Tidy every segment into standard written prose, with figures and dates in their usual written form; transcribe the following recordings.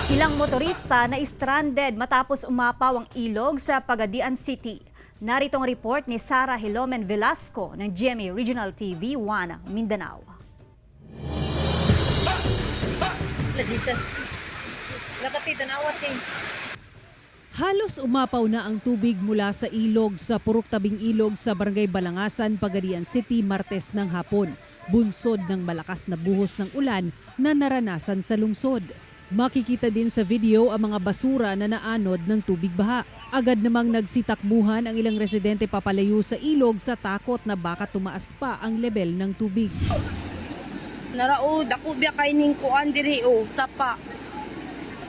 Ilang motorista na stranded matapos umapaw ang ilog sa Pagadian City. Narito ang report ni Sara Hilomen Velasco ng GMA Regional TV 1 Mindanao. Halos umapaw na ang tubig mula sa ilog sa Purok Tabing Ilog sa Barangay Balangasan, Pagadian City, Martes ng hapon. Bunsod ng malakas na buhos ng ulan na naranasan sa lungsod. Makikita din sa video ang mga basura na naanod ng tubig baha. Agad namang nagsitakbuhan ang ilang residente papalayo sa ilog sa takot na baka tumaas pa ang level ng tubig. Narao, dako biya kay ning kuan diri o sapa.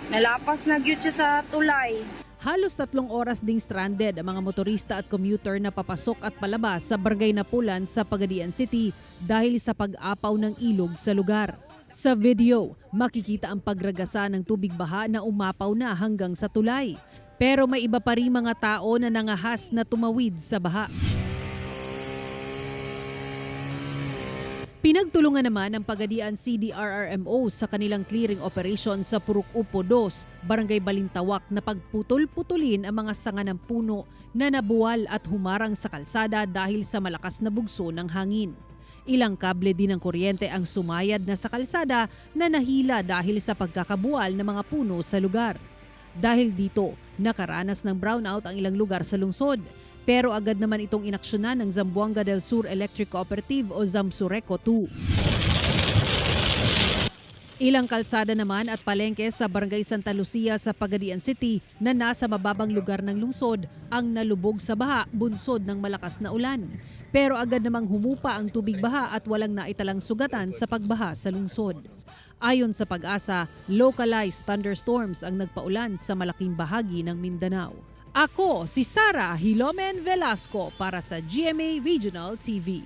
Nalapas na gyud siya sa tulay. Halos 3 oras ding stranded ang mga motorista at commuter na papasok at palabas sa Barangay Napulan sa Pagadian City dahil sa pag-apaw ng ilog sa lugar. Sa video, makikita ang pagragasa ng tubig baha na umapaw na hanggang sa tulay. Pero may iba pa rin mga tao na nangahas na tumawid sa baha. Pinagtulungan naman ng Pagadian CDRRMO sa kanilang clearing operation sa Purok Upo 2, Barangay Balintawak na pagputol-putulin ang mga sanga ng puno na nabuwal at humarang sa kalsada dahil sa malakas na bugso ng hangin. Ilang kable din ng kuryente ang sumayad na sa kalsada na nahila dahil sa pagkakabuwal ng mga puno sa lugar. Dahil dito, nakaranas ng brownout ang ilang lugar sa lungsod. Pero agad naman itong inaksyonan ng Zamboanga del Sur Electric Cooperative o Zamsureco 2. Ilang kalsada naman at palengke sa Barangay Santa Lucia sa Pagadian City na nasa mababang lugar ng lungsod ang nalubog sa baha bunsod ng malakas na ulan. Pero agad namang humupa ang tubig baha at walang naitalang sugatan sa pagbaha sa lungsod. Ayon sa Pag-asa, localized thunderstorms ang nagpaulan sa malaking bahagi ng Mindanao. Ako si Sara Hilomen Velasco para sa GMA Regional TV.